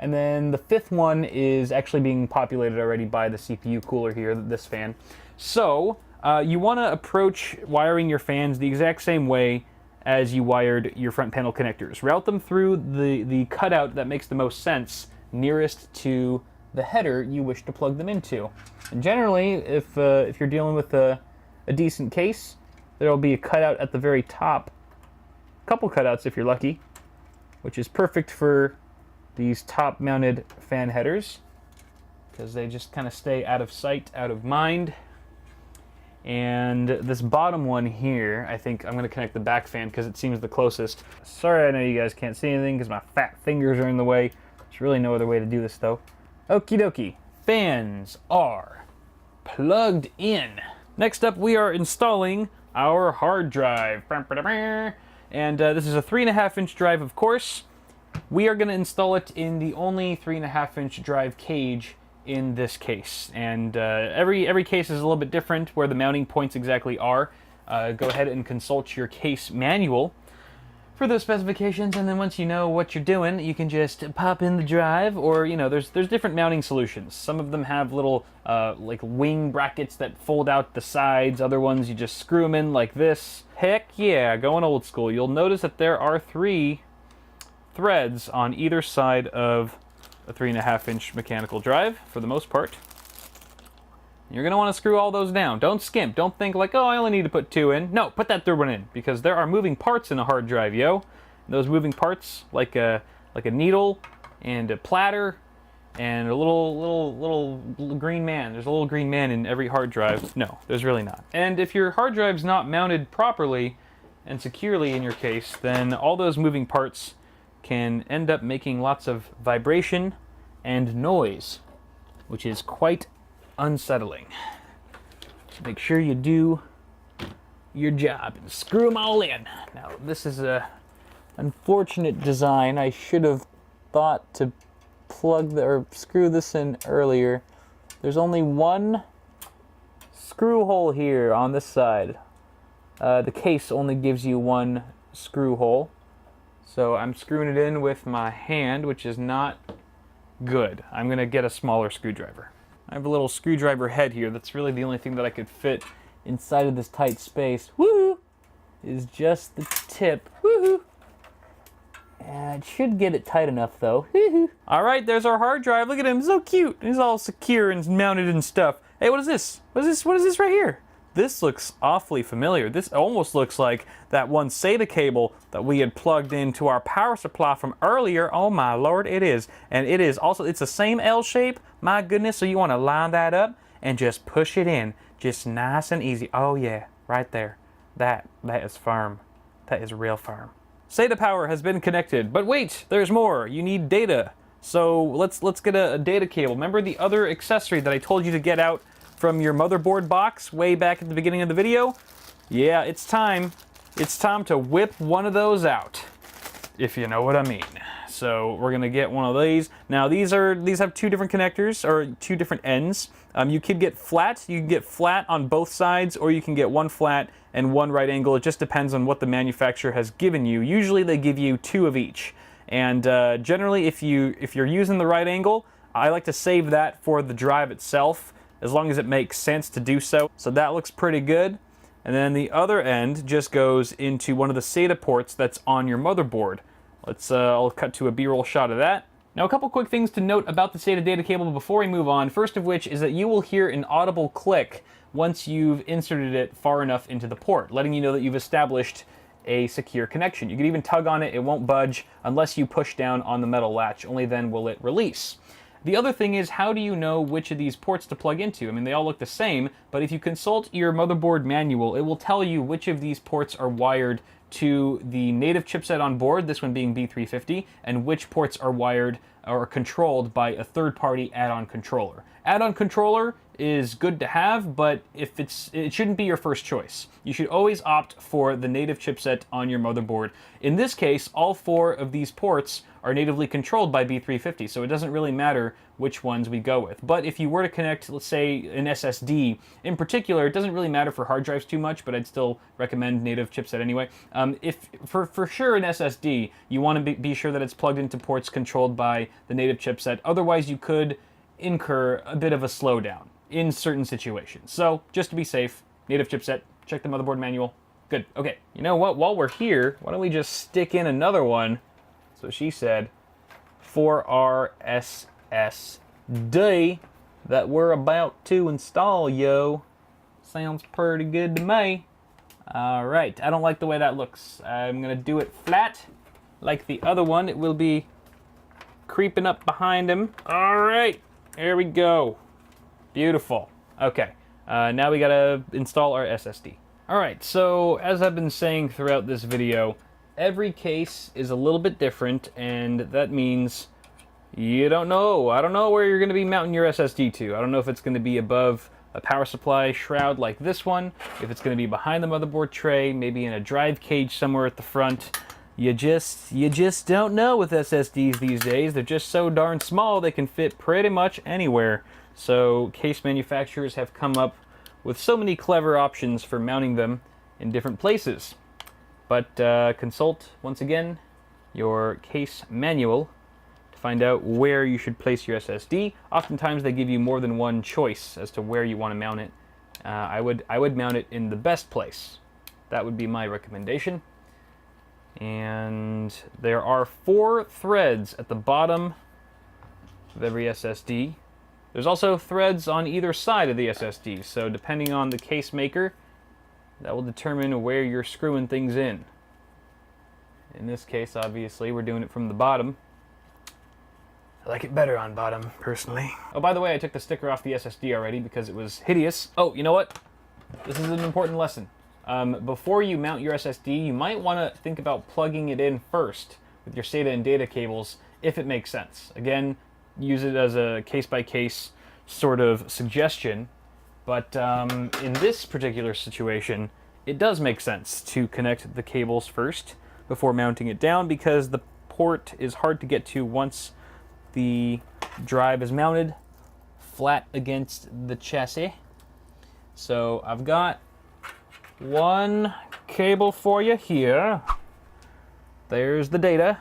And then the 5th one is actually being populated already by the CPU cooler here, this fan. So you want to approach wiring your fans the exact same way as you wired your front panel connectors. Route them through the cutout that makes the most sense nearest to the header you wish to plug them into. And generally, if you're dealing with a decent case, there will be a cutout at the very top. A couple cutouts if you're lucky, which is perfect for these top-mounted fan headers because they just kind of stay out of sight, out of mind. And this bottom one here, I think I'm going to connect the back fan because it seems the closest. Sorry, I know you guys can't see anything because my fat fingers are in the way. There's really no other way to do this though. Okie dokie. Fans are plugged in. Next up, we are installing our hard drive. And this is a 3.5-inch drive, of course. We are going to install it in the only 3.5-inch drive cage in this case. And every case is a little bit different where the mounting points exactly are. Go ahead and consult your case manual for those specifications, and then once you know what you're doing, you can just pop in the drive, or there's different mounting solutions. Some of them have little like wing brackets that fold out the sides. Other ones you just screw them in like this. Heck yeah, going old school. You'll notice that there are 3 threads on either side of a 3.5-inch mechanical drive for the most part. You're going to want to screw all those down. Don't skimp. Don't think like, oh, I only need to put 2 in. No, put that 3rd one in, because there are moving parts in a hard drive, yo. And those moving parts, like a needle and a platter and a little green man. There's a little green man in every hard drive. No, there's really not. And if your hard drive's not mounted properly and securely in your case, then all those moving parts can end up making lots of vibration and noise, which is quite unsettling. So make sure you do your job and screw them all in. Now, this is a unfortunate design. I should have thought to plug or screw this in earlier. There's only one screw hole here on this side. The case only gives you one screw hole. So I'm screwing it in with my hand, which is not good. I'm going to get a smaller screwdriver. I have a little screwdriver head here. That's really the only thing that I could fit inside of this tight space. Woohoo! Is just the tip. Woohoo! It should get it tight enough though. All right, there's our hard drive. Look at him, so cute. He's all secure and mounted and stuff. Hey, what is this? What is this right here? This looks awfully familiar. This almost looks like that one SATA cable that we had plugged into our power supply from earlier. Oh my lord, it is. And it is also, it's the same L shape. My goodness, so you want to line that up and just push it in. Just nice and easy. Oh yeah, right there. That is firm. That is real firm. SATA power has been connected, but wait, there's more. You need data. So let's get a data cable. Remember the other accessory that I told you to get out from your motherboard box way back at the beginning of the video? Yeah, it's time. It's time to whip one of those out, if you know what I mean. So we're gonna get one of these. Now these have two different connectors, or two different ends. You could get flat. You can get flat on both sides, or you can get one flat and one right angle. It just depends on what the manufacturer has given you. Usually they give you two of each. And generally, if you're using the right angle, I like to save that for the drive itself, as long as it makes sense to do so. So that looks pretty good. And then the other end just goes into one of the SATA ports that's on your motherboard. I'll cut to a B-roll shot of that. Now a couple quick things to note about the SATA data cable before we move on. First of which is that you will hear an audible click once you've inserted it far enough into the port, letting you know that you've established a secure connection. You can even tug on it, it won't budge unless you push down on the metal latch, only then will it release. The other thing is, how do you know which of these ports to plug into? I mean, they all look the same, but if you consult your motherboard manual, it will tell you which of these ports are wired to the native chipset on board, this one being B350, and which ports are wired or controlled by a third-party add-on controller. Add-on controller is good to have, but it shouldn't be your first choice. You should always opt for the native chipset on your motherboard. In this case, all four of these ports are natively controlled by B350, so it doesn't really matter which ones we go with. But if you were to connect, let's say, an SSD, in particular, it doesn't really matter for hard drives too much, but I'd still recommend native chipset anyway. If for sure an SSD, you want to be sure that it's plugged into ports controlled by the native chipset. Otherwise, you could incur a bit of a slowdown in certain situations. So just to be safe, native chipset, check the motherboard manual. Good. Okay, you know what? While we're here, why don't we just stick in another one, so she said, for our SSD that we're about to install, yo. Sounds pretty good to me. All right, I don't like the way that looks. I'm gonna do it flat, like the other one. It will be creeping up behind him. All right, here we go. Beautiful. Okay, now we gotta install our SSD. All right, so as I've been saying throughout this video, every case is a little bit different, and that means you don't know. I don't know where you're gonna be mounting your SSD to. I don't know if it's gonna be above a power supply shroud like this one, if it's gonna be behind the motherboard tray, maybe in a drive cage somewhere at the front. You just don't know with SSDs these days. They're just so darn small, they can fit pretty much anywhere. So case manufacturers have come up with so many clever options for mounting them in different places. But consult, once again, your case manual to find out where you should place your SSD. Oftentimes they give you more than one choice as to where you want to mount it. I would mount it in the best place. That would be my recommendation. And there are 4 threads at the bottom of every SSD. There's also threads on either side of the SSD, so depending on the case maker, that will determine where you're screwing things in. In this case, obviously, we're doing it from the bottom. I like it better on bottom, personally. Oh, by the way, I took the sticker off the SSD already because it was hideous. Oh, you know what? This is an important lesson. Before you mount your SSD, you might want to think about plugging it in first with your SATA and data cables, if it makes sense. Again, use it as a case-by-case sort of suggestion, but in this particular situation, it does make sense to connect the cables first before mounting it down, because the port is hard to get to once the drive is mounted flat against the chassis. So I've got one cable for you here. There's the data.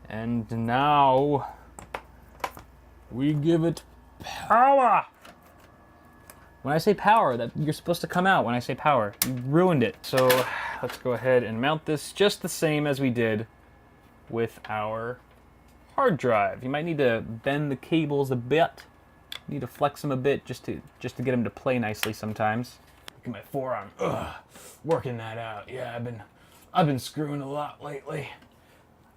And now we give it power. When I say power, that you're supposed to come out when I say power. You ruined it. So let's go ahead and mount this just the same as we did with our hard drive. You might need to bend the cables a bit Need to flex them a bit just to get them to play nicely sometimes. Look at my forearm. Ugh, working that out. Yeah, I've been screwing a lot lately.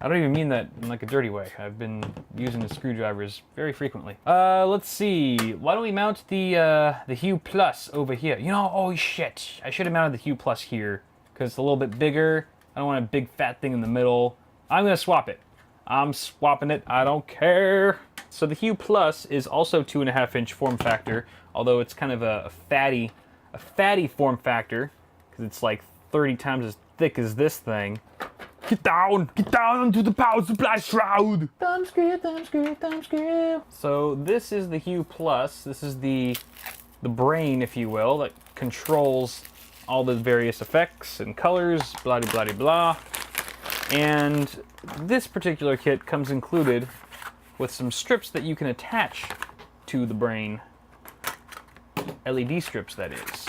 I don't even mean that in like a dirty way. I've been using the screwdrivers very frequently. Let's see. Why don't we mount the Hue Plus over here? You know, oh shit. I should have mounted the Hue Plus here because it's a little bit bigger. I don't want a big fat thing in the middle. I'm gonna swap it. I'm swapping it. I don't care. So the Hue Plus is also 2.5-inch form factor, although it's kind of a fatty form factor because it's like 30 times as thick as this thing. Get down onto the power supply shroud. Thumb screw, thumb screw, thumb screw. So this is the Hue Plus. This is the brain, if you will, that controls all the various effects and colors, blah blah blah blah. And this particular kit comes included with some strips that you can attach to the brain. LED strips, that is.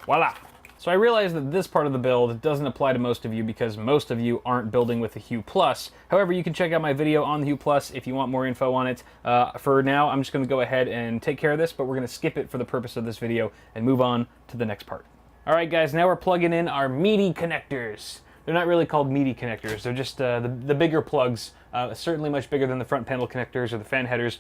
Voila. So I realize that this part of the build doesn't apply to most of you because most of you aren't building with the Hue Plus. However, you can check out my video on the Hue Plus if you want more info on it. For now, I'm just going to go ahead and take care of this, but we're going to skip it for the purpose of this video and move on to the next part. All right, guys, now we're plugging in our meaty connectors. They're not really called meaty connectors. They're just the bigger plugs, certainly much bigger than the front panel connectors or the fan headers.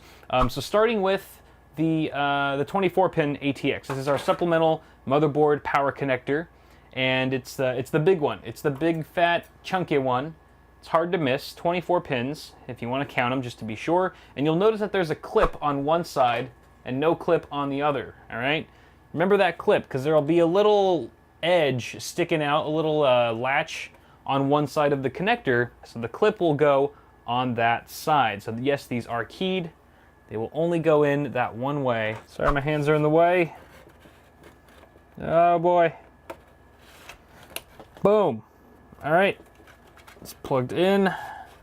So starting with the 24-pin ATX. This is our supplemental motherboard power connector, and it's the big one. It's the big, fat, chunky one. It's hard to miss. 24 pins, if you want to count them, just to be sure. And you'll notice that there's a clip on one side and no clip on the other. All right. Remember that clip, because there'll be a little edge sticking out, a little latch on one side of the connector, so the clip will go on that side. So yes, these are keyed. They will only go in that one way. Sorry, my hands are in the way. Oh boy. Boom. All right, it's plugged in.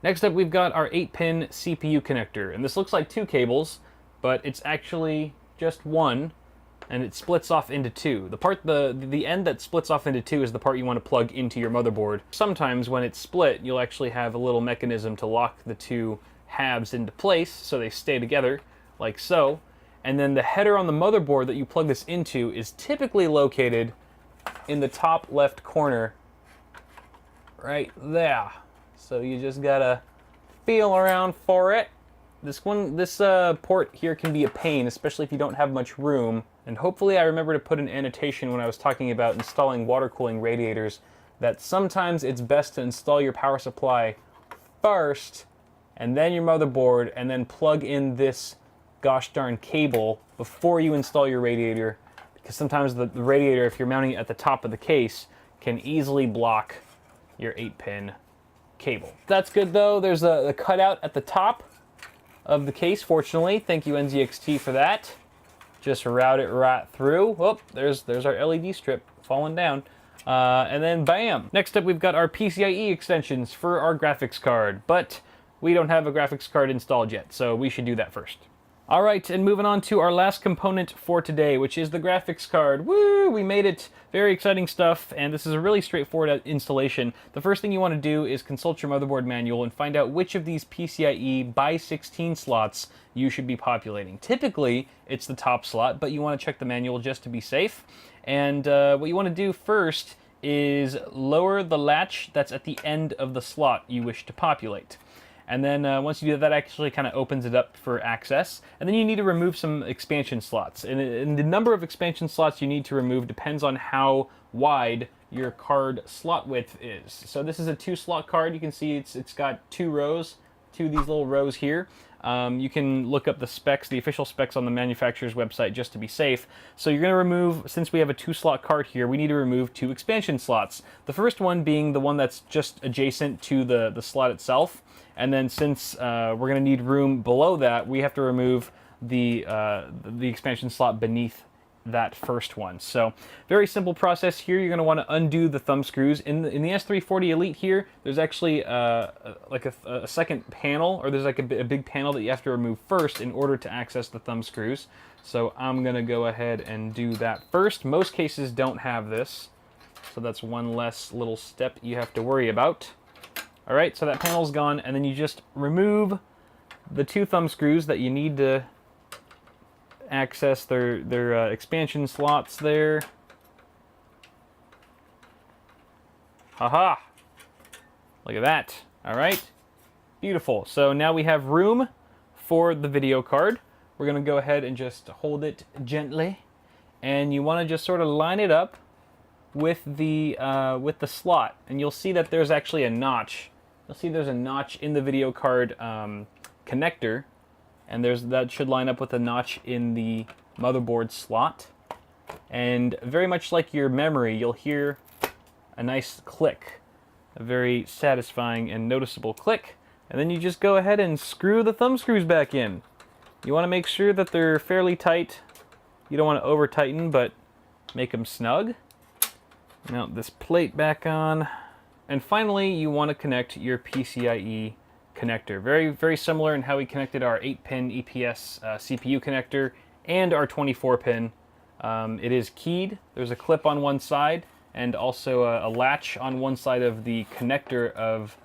Next up, we've got our 8-pin CPU connector, and this looks like 2 cables, but it's actually just one, and it splits off into 2. The end that splits off into 2 is the part you want to plug into your motherboard. Sometimes when it's split, you'll actually have a little mechanism to lock the 2 halves into place so they stay together, like so. And then the header on the motherboard that you plug this into is typically located in the top left corner, right there. So you just gotta feel around for it. This port here can be a pain, especially if you don't have much room. And hopefully I remember to put an annotation when I was talking about installing water cooling radiators that sometimes it's best to install your power supply first, and then your motherboard, and then plug in this gosh darn cable before you install your radiator, because sometimes the radiator, if you're mounting it at the top of the case, can easily block your 8-pin cable. That's good though. There's a cutout at the top of the case, fortunately. Thank you, NZXT, for that. Just route it right through. Oh, there's our LED strip falling down. And then bam. Next up, we've got our PCIe extensions for our graphics card, but we don't have a graphics card installed yet, so we should do that first. All right, and moving on to our last component for today, which is the graphics card. Woo, we made it. Very exciting stuff, and this is a really straightforward installation. The first thing you want to do is consult your motherboard manual and find out which of these PCIe by 16 slots you should be populating. Typically, it's the top slot, but you want to check the manual just to be safe. And what you want to do first is lower the latch that's at the end of the slot you wish to populate. And then once you do that, that actually kind of opens it up for access. And then you need to remove some expansion slots. And the number of expansion slots you need to remove depends on how wide your card slot width is. So this is a 2-slot card. You can see it's got 2 rows, 2 of these little rows here. You can look up the specs, the official specs on the manufacturer's website just to be safe. So you're going to remove, since we have a 2-slot card here, we need to remove 2 expansion slots. The first one being the one that's just adjacent to the slot itself. And then since we're going to need room below that, we have to remove the expansion slot beneath that first one. So very simple process here. You're going to want to undo the thumb screws. In the S340 Elite here, there's actually like a second panel, or there's like a big panel that you have to remove first in order to access the thumb screws. So I'm going to go ahead and do that first. Most cases don't have this, so that's one less little step you have to worry about. All right, so that panel's gone, and then you just remove the 2 thumb screws that you need to access their expansion slots there. Haha! Look at that. All right. Beautiful. So now we have room for the video card. We're going to go ahead and just hold it gently. And you want to just sort of line it up with the slot. And you'll see that there's actually a notch. You'll see there's a notch in the video card connector. And that should line up with a notch in the motherboard slot. And very much like your memory, you'll hear a nice click. A very satisfying and noticeable click. And then you just go ahead and screw the thumb screws back in. You want to make sure that they're fairly tight. You don't want to over tighten, but make them snug. Mount this plate back on. And finally, you want to connect your PCIe connector. Very, very similar in how we connected our 8-pin EPS CPU connector and our 24-pin. It is keyed. There's a clip on one side and also a latch on one side of the connector of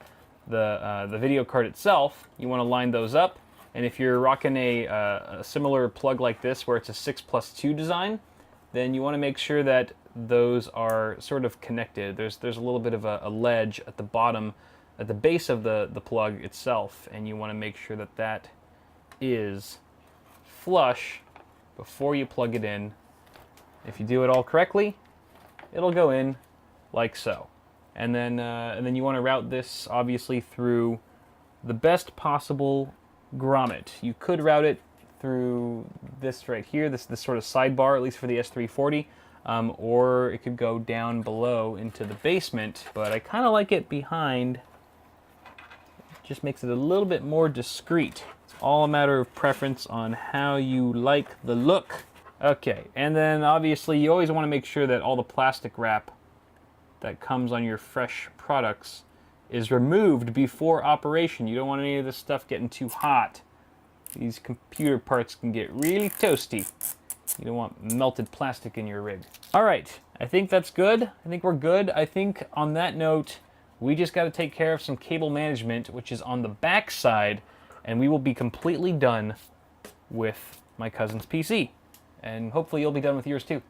the video card itself. You want to line those up. And if you're rocking a similar plug like this where it's a 6+2 design, then you want to make sure that those are sort of connected. There's a little bit of a ledge at the bottom, at the base of the plug itself, and you want to make sure that that is flush before you plug it in. If you do it all correctly, it'll go in like so. And then you want to route this obviously through the best possible grommet. You could route it through this right here, this sort of sidebar, at least for the S340, or it could go down below into the basement, but I kind of like it behind. It just makes it a little bit more discreet. It's all a matter of preference on how you like the look. Okay, and then obviously you always want to make sure that all the plastic wrap that comes on your fresh products is removed before operation. You don't want any of this stuff getting too hot. These computer parts can get really toasty. You don't want melted plastic in your rig. All right, I think that's good. I think we're good. I think on that note, we just got to take care of some cable management, which is on the back side, and we will be completely done with my cousin's PC. And hopefully you'll be done with yours too.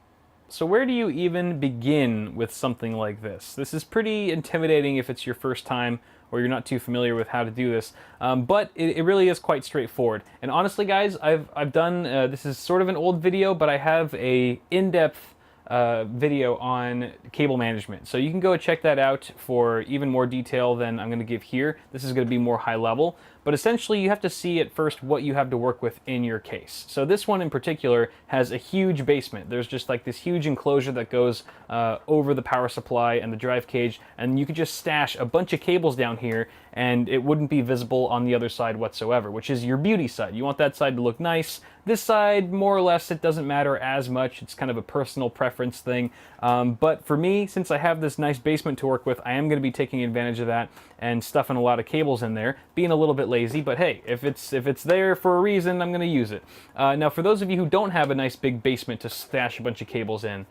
So where do you even begin with something like this? This is pretty intimidating if it's your first time or you're not too familiar with how to do this, but it really is quite straightforward. And honestly, guys, I've done, this is sort of an old video, but I have a in-depth video on cable management. So you can go check that out for even more detail than I'm going to give here. This is going to be more high level. But essentially, you have to see at first what you have to work with in your case. So this one in particular has a huge basement. There's just like this huge enclosure that goes over the power supply and the drive cage, and you could just stash a bunch of cables down here and it wouldn't be visible on the other side whatsoever, which is your beauty side. You want that side to look nice. This side, more or less, it doesn't matter as much. It's kind of a personal preference thing. But for me, since I have this nice basement to work with, I am going to be taking advantage of that and stuffing a lot of cables in there, being a little bit lazy, but hey, if it's there for a reason, I'm going to use it. Now, for those of you who don't have a nice big basement to stash a bunch of cables in,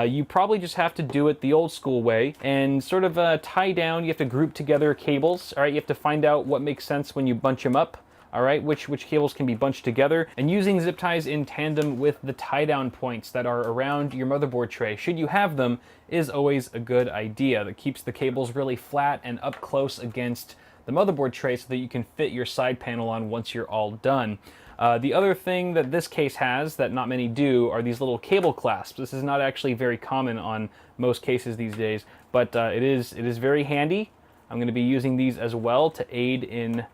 you probably just have to do it the old school way and sort of tie down. You have to group together cables. All right, you have to find out what makes sense when you bunch them up. All right, which cables can be bunched together, and using zip ties in tandem with the tie down points that are around your motherboard tray, should you have them, is always a good idea. That keeps the cables really flat and up close against the motherboard tray so that you can fit your side panel on once you're all done. The other thing that this case has that not many do are these little cable clasps. This is not actually very common on most cases these days, but it is very handy. I'm going to be using these as well to aid in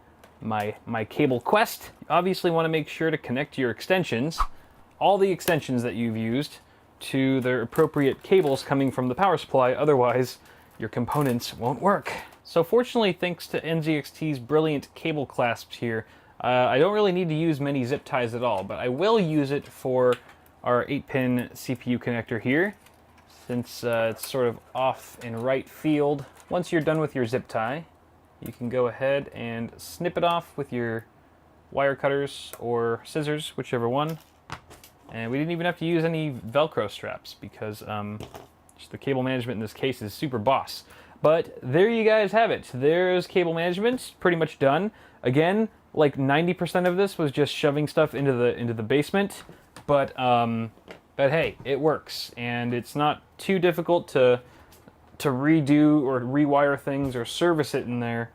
my cable quest. You obviously want to make sure to connect your extensions, all the extensions that you've used, to their appropriate cables coming from the power supply, otherwise your components won't work. So fortunately, thanks to NZXT's brilliant cable clasps here, I don't really need to use many zip ties at all, but I will use it for our 8-pin CPU connector here, since it's sort of off in right field. Once you're done with your zip tie, you can go ahead and snip it off with your wire cutters or scissors, whichever one. And we didn't even have to use any Velcro straps because just the cable management in this case is super boss. But there you guys have it. There's cable management, pretty much done. Again, like 90% of this was just shoving stuff into the basement. but hey, it works, and it's not too difficult to redo or rewire things or service it in there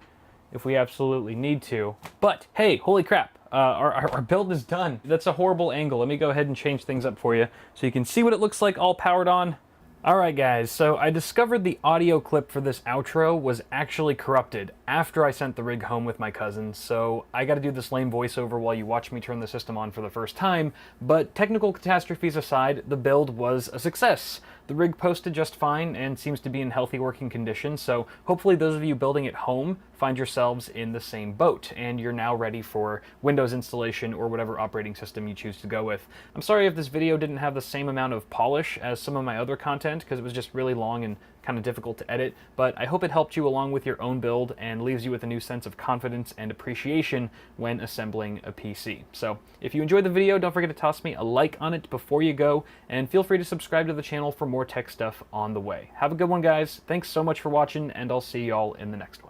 if we absolutely need to. But hey, holy crap, our build is done. That's a horrible angle. Let me go ahead and change things up for you so you can see what it looks like all powered on. Alright guys, so I discovered the audio clip for this outro was actually corrupted after I sent the rig home with my cousin, so I gotta do this lame voiceover while you watch me turn the system on for the first time, but technical catastrophes aside, the build was a success. The rig posted just fine and seems to be in healthy working condition, so hopefully those of you building at home find yourselves in the same boat, and you're now ready for Windows installation or whatever operating system you choose to go with. I'm sorry if this video didn't have the same amount of polish as some of my other content, because it was just really long and kind of difficult to edit, but I hope it helped you along with your own build and leaves you with a new sense of confidence and appreciation when assembling a PC. So if you enjoyed the video, don't forget to toss me a like on it before you go, and feel free to subscribe to the channel for more tech stuff on the way. Have a good one, guys. Thanks so much for watching, and I'll see y'all in the next one.